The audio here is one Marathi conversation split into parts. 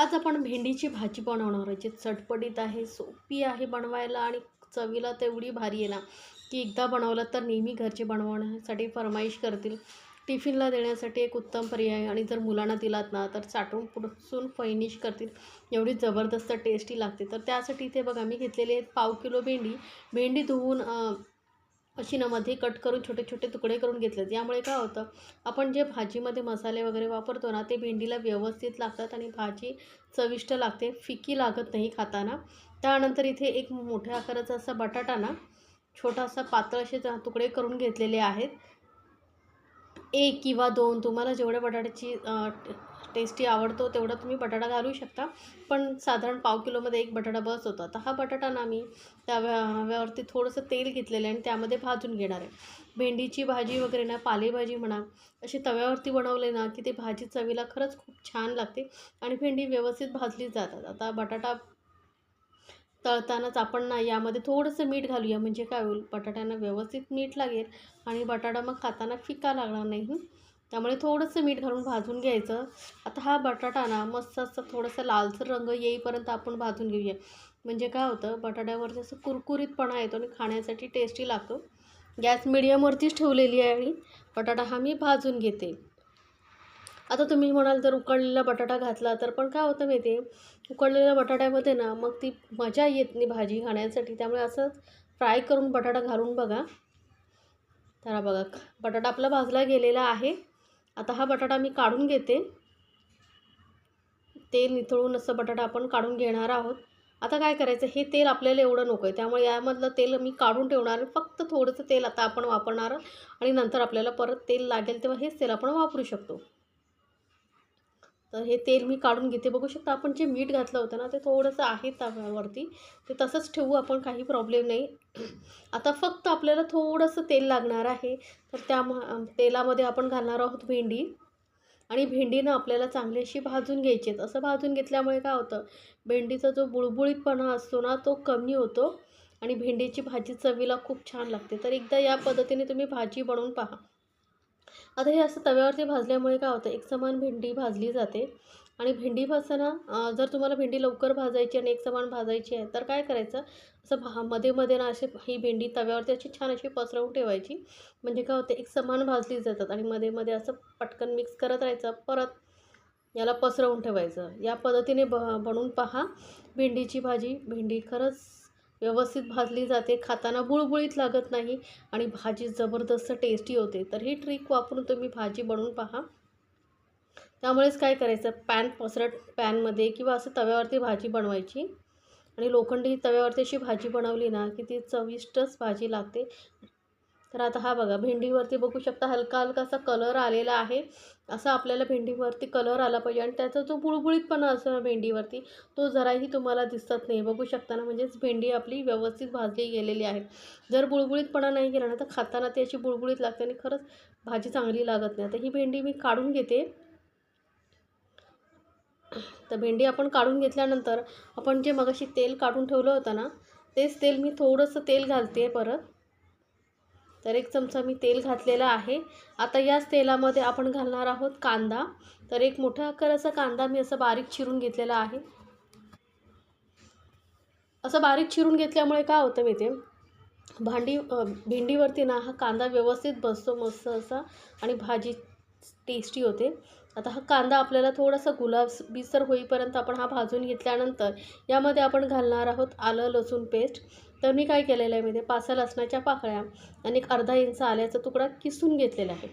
आज आपण भेंडीची भाजी बनवणार आहे, जी चटपटीत आहे, सोपी आहे बनवायला आणि चवीला तेवढी भारी आहे ना, की एकदा बनवलं तर नेहमी घरचे बनवण्यासाठी फर्माईश करतील. टिफिनला देण्यासाठी एक उत्तम पर्याय आहे आणि जर मुलांना दिलात ना, तर चाटून पुसून फैनिश करतील. एवढी जबरदस्त टेस्टी लागते. तर त्यासाठी इथे बघा मी घेतलेली आहेत पाव किलो भेंडी. भेंडी धुवून अशी ना मध्ये कट करून छोटे छोटे तुकडे करून घेतलेत. यामुळे काय होतं, आपण जे भाजीमध्ये मसाले वगैरे वापरतो ना, ते भेंडीला व्यवस्थित लागतात आणि भाजी चविष्ट लागते, फिकी लागत नाही खाताना. त्यानंतर इथे एक मोठ्या आकाराचा असा बटाटा ना, छोटासा पातळ असे तुकडे करून घेतलेले आहेत. 1 किंवा 2 तुम्हाला जेवढ्या बटाट्याची टेस्टी आवडतो तेवढा तुम्ही बटाटा घालू शकता. पण साधारण पाव किलोमध्ये 1 बटाटा बस होता. तर हा बटाटा ना मी तव्यावरती थोडंसं तेल घेतलेलं आहे आणि त्यामध्ये भाजून घेणार आहे. भेंडीची भाजी वगैरे ना, पालेभाजी म्हणा, अशी तव्यावरती बनवले ना, की ते भाजी चवीला खरंच खूप छान लागते आणि भेंडी व्यवस्थित भाजली जातात. आता बटाटा तळतानाच आपण ना यामध्ये थोडंसं मीठ घालूया, म्हणजे काय होईल, बटाट्यांना व्यवस्थित मीठ लागेल आणि बटाटा मग खाताना फिका लागणार नाही. त्यामुळे थोडंसं मीठ घालून भाजून घ्यायचं. आता हा बटाटा ना मस्त असं थोडंसं लालसर रंग येईपर्यंत आपण भाजून घेऊया. म्हणजे काय होतं, बटाट्यावरती असं कुरकुरीतपणा येतो आणि खाण्यासाठी टेस्टी लागतो. गॅस मिडियमवरतीच ठेवलेली आहे आणि बटाटा हा मी भाजून घेते. आता तुम्ही म्हणाल जर उकडलेला बटाटा घातला तर पण काय होतं माहिती आहे, उकडलेल्या बटाट्यामध्ये ना मग ती मजा येत नाही भाजी खाण्यासाठी. त्यामुळे असंच फ्राय करून बटाटा घालून बघा. तर हा बघा, बटाटा आपला भाजला गेलेला आहे. आता हा बटाटा मी काढून घेते. तेल निथळून असं बटाटा आपण काढून घेणार आहोत. आता काय करायचं, हे तेल आपल्याला एवढं नको आहे, त्यामुळे यामधलं तेल मी काढून ठेवणार आहे. फक्त थोडंसं तेल आता आपण वापरणार आणि नंतर आपल्याला परत तेल लागेल तेव्हा हेच तेल आपण वापरू शकतो. तर हे तेल मी काढून घेते. बघू शकता आपण जे मीठ घातलं होतं ना, ते थोडंसं आहे तव्यावरती. ते तसंच ठेवू आपण, काही प्रॉब्लेम नाही. आता फक्त आपल्याला थोडंसं तेल लागणार आहे. तर त्या तेलामध्ये आपण घालणार आहोत भेंडी आणि भेंडी ना आपल्याला चांगली अशी भाजून घ्यायची आहेत. असं भाजून घेतल्यामुळे काय होतं, भेंडीचा जो बुळबुळीतपणा असतो ना, तो कमी होतो आणि भेंडीची भाजी चवीला खूप छान लागते. तर एकदा या पद्धतीने तुम्ही भाजी बनवून पहा. आता हे असं तव्यावरती भाजल्यामुळे काय होतं, एकसमान भेंडी भाजली जाते आणि भेंडी भाजताना जर तुम्हाला भेंडी लवकर भाजायची आणि एकसमान भाजायची आहे, तर काय करायचं, असं मध्ये मध्ये ना अशी ही भेंडी तव्यावरती अशी छान अशी पसरवून ठेवायची. म्हणजे काय होतं, एकसमान भाजली जातात आणि मध्ये मध्ये असं पटकन मिक्स करत राहायचं, परत याला पसरवून ठेवायचं. या पद्धतीने बनवून पहा भेंडीची भाजी. भेंडी खरंच व्यवस्थित भाजली जाते, खाताना बुळबुळीत लागत नाही आणि भाजी जबरदस्त टेस्टी होते. तर ही ट्रिक वापरून तुम्ही भाजी बनवून पहा. त्यामुळेच काय करायचं, पसरट पॅनमध्ये किंवा असं तव्यावरती भाजी बनवायची आणि लोखंडी तव्यावरती अशी भाजी बनवली ना, की ती चविष्टच भाजी लागते. तर आता हा बघा, भेंडीवरती बघू शकता हलका हलका असा कलर आलेला आहे. असा आपल्याला भेंडीवरती कलर आला पाहिजे आणि त्याचा जो बुळबुळीतपणा असतो ना भेंडीवरती, तो जराही तुम्हाला दिसत नाही. बघू शकता ना, म्हणजेच भेंडी आपली व्यवस्थित भाजली गेलेली आहे. जर बुळबुळीतपणा नाही गेला ना, तर खाताना ती अशी बुळबुळीत लागते आणि खरंच भाजी चांगली लागत नाही. आता ही भेंडी मी काढून घेते. तर भेंडी आपण काढून घेतल्यानंतर आपण जे मगाशी तेल काढून ठेवलं होतं ना, तेच तेल मी थोडंसं तेल घालते परत. तर 1 चमचा मी तेल घातलेला आहे. आता याच तेलामध्ये आपण घालणार आहोत कांदा. तर एक मोठा आकाराचा कांदा मी असं बारीक चिरून घेतलेला आहे. असं बारीक चिरून घेतल्यामुळे काय होतं माहिती आहे, भेंडीवरती ना हा कांदा व्यवस्थित बसतो मस्त असा आणि भाजी टेस्टी होते. आता हा कांदा आपल्याला थोडासा गुलाबीसर होईपर्यंत आपण हा भाजून घेतल्यानंतर यामध्ये आपण घालणार आहोत आलं लसूण पेस्ट. तर मी काय केलेलं आहे माहिती आहे, 5 लसणाच्या पाकळ्या आणि एक अर्धा इंच आल्याचा तुकडा किसून घेतलेला आहे.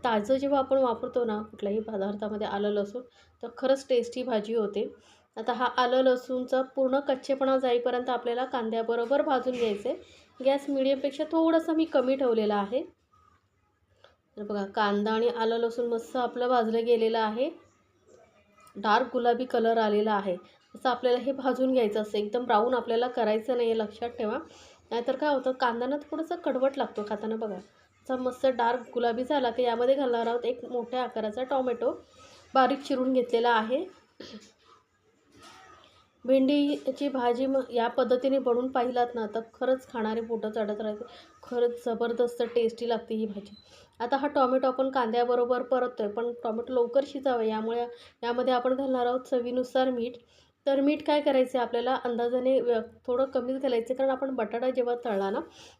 ताजं जेव्हा आपण वापरतो ना कुठल्याही पदार्थामध्ये आलं लसूण, तर खरंच टेस्टी भाजी होते. आता हा आलं लसूणचा पूर्ण कच्चेपणा जाईपर्यंत आपल्याला कांद्याबरोबर भाजून घ्यायचे. गॅस मिडियमपेक्षा थोडासा मी कमी ठेवलेला आहे. तर बघा, कांदा आणि आलं लसूण मस्त आपलं भाजलं गेलेलं आहे. डार्क गुलाबी कलर आलेला आहे. असं आपल्याला हे भाजून घ्यायचं असतं. एकदम ब्राऊन आपल्याला करायचं नाही आहे, लक्षात ठेवा. नाहीतर काय होतं, कांदा ना थोडंसं कडवट लागतो खाताना बघा. असा मस्त डार्क गुलाबी झाला की यामध्ये घालणार आहोत एक मोठ्या आकाराचा टोमॅटो बारीक चिरून घेतलेला आहे. भेंडीची भाजी मग या पद्धतीने बनवून पाहिलात ना तर खरंच खाणारे पोटं चढत राहते. खरंच जबरदस्त टेस्टी लागते ही भाजी. आता हा टोमॅटो आपण कांद्याबरोबर परततोय, पण टोमॅटो लवकर शिजावं यामुळे यामध्ये आपण घालणार आहोत चवीनुसार मीठ. तर मीठ काय करायचं आहे आपल्याला अंदाजाने थोडं कमीच घालायचं, कारण आपण बटाटा जेव्हा तळला ना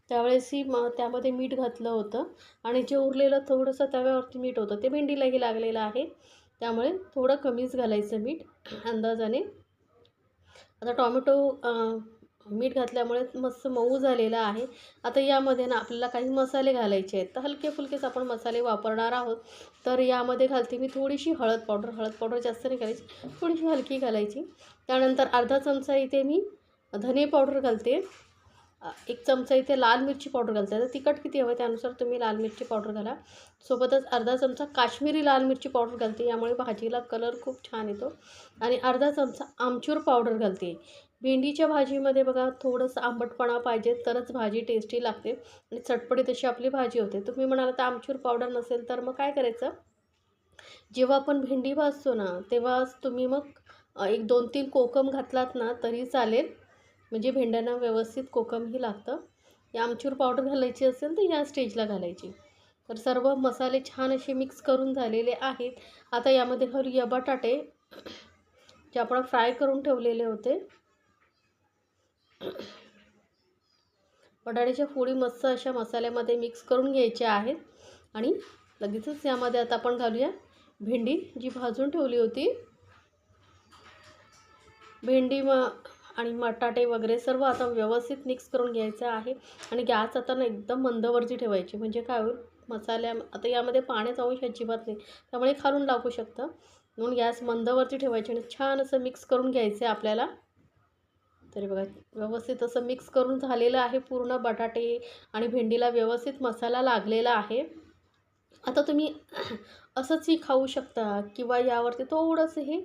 त्यावेळेसही त्यामध्ये मीठ घातलं होतं आणि जे उरलेलं थोडंसं तव्यावरती मीठ होतं ते भेंडीलाही लागलेलं आहे. त्यामुळे थोडं कमीच घालायचं मीठ अंदाजाने. आता टोमॅटो मीठ घातल्यामुळे मस्त मऊ झालेला आहे. आता यामध्ये ना आपल्याला काही मसाले घालायचे आहेत, तर हलके-फुलकेच आपण मसाले वापरणार आहोत. तर यामध्ये घालते मी थोडीशी हळद पावडर. हळद पावडर जास्त नाही घालायची, थोडीशी हलकी घालायची. त्यानंतर अर्धा चमचा इथे मी धने पावडर घालते. 1 चमचा इथे लाल मिरची पावडर घालते. आता तिखट किती हवं त्यानुसार तुम्ही लाल मिरची पावडर घाला. सोबतच अर्धा चमचा काश्मीरी लाल मिरची पावडर घालते, यामुळे भाजीला कलर खूप छान येतो. आणि अर्धा चमचा आमचूर पावडर घालते. भेंडीच्या भाजीमध्ये बघा थोडंसं आंबटपणा पाहिजे तरच भाजी टेस्टी लागते आणि चटपटीत अशी आपली भाजी होते. तुम्ही म्हणाल तर आमचूर पावडर नसेल तर मग काय करायचं, जेव्हा आपण भेंडी भाजतो ना तेव्हाच तुम्ही मग 1, 2, 3 कोकम घातलात ना तरी चालेल. म्हणजे भेंड्यांना व्यवस्थित कोकमही लागतं. या आमचूर पावडर घालायची असेल तर या स्टेजला घालायची. तर सर्व मसाले छान असे मिक्स करून झालेले आहेत. आता यामध्ये घालूया बटाटे, जे आपण फ्राय करून ठेवलेले होते. बटाट्याच्या फोडी मस्त अशा मसाल्यामध्ये मिक्स करून घ्यायच्या आहेत. आणि लगेचच यामध्ये आता आपण घालूया भेंडी जी भाजून ठेवली होती. भेंडी आणि बटाटे वगैरे सर्व आता व्यवस्थित मिक्स करून घ्यायचं आहे. आणि गॅस आता ना एकदम मंदवरती ठेवायची, म्हणजे काय होईल आता यामध्ये पाण्याचा अंश अजिबात नाही, त्यामुळे खालून लागू शकतं. म्हणून गॅस मंदवरती ठेवायची आणि छान असं मिक्स करून घ्यायचं आहे आपल्याला. तरी बघा व्यवस्थित असं मिक्स करून झालेलं आहे. पूर्ण बटाटे आणि भेंडीला व्यवस्थित मसाला लागलेला आहे. आता तुम्ही असंचही खाऊ शकता किंवा यावरती थोडंसं हे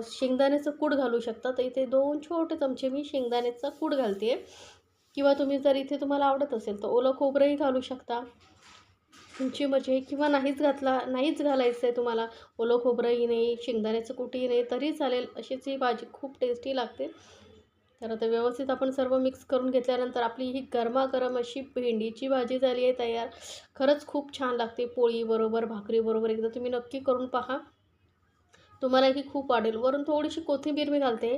शेंगदाण्याचं कूट घालू शकता. तर इथे 2 छोटे चमचे मी शेंगदाण्याचा कूट घालते आहे. किंवा तुम्ही जर इथे तुम्हाला आवडत असेल तर ओलं खोबरंही घालू शकता. तुमची मर्जी आहे. किंवा नाहीच घालायचं आहे तुम्हाला, ओलं खोबरंही नाही, शेंगदाण्याचं कूटही नाही तरी चालेल. अशीच ही भाजी खूप टेस्टी लागते. तर आता व्यवस्थित आपण सर्व मिक्स करून घेतल्यानंतर आपली ही गरमागरम अशी भेंडीची भाजी झाली आहे तयार. खरंच खूप छान लागते पोळीबरोबर, भाकरीबरोबर. एकदा तुम्ही नक्की करून पहा, तुम्हालाही खूप आवडेल. वरून थोडीशी कोथिंबीर मी घालते,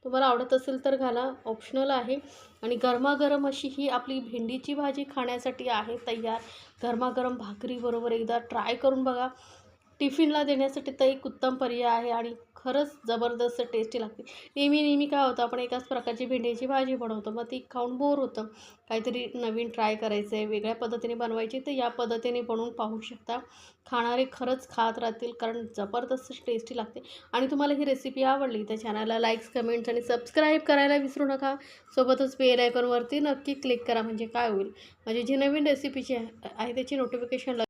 तुम्हाला आवडत असेल तर घाला, ऑप्शनल आहे. आणि गरमागरम अशी ही आपली भेंडीची भाजी खाण्यासाठी आहे तयार. गरमागरम भाकरीबरोबर एकदा ट्राय करून बघा. टिफिनला देण्यासाठी तर एक उत्तम पर्याय आहे आणि खरंच जबरदस्त टेस्टी लागते. नेहमी काय होतं, आपण एकाच प्रकारची भेंडीची भाजी बनवतो, मग ती खाऊन बोर होतं. काहीतरी नवीन ट्राय करायचं आहे, वेगळ्या पद्धतीने बनवायची, तर या पद्धतीने बनवून पाहू शकता. खाणारे खरंच खात राहतील, कारण जबरदस्त टेस्टी लागते. आणि तुम्हाला ही रेसिपी आवडली तर चॅनलला लाईक्स, कमेंट्स आणि सबस्क्राईब करायला विसरू नका. सोबतच बेल आयकॉनवरती नक्की क्लिक करा, म्हणजे काय होईल, म्हणजे जी नवीन रेसिपीची आहे त्याची नोटिफिकेशन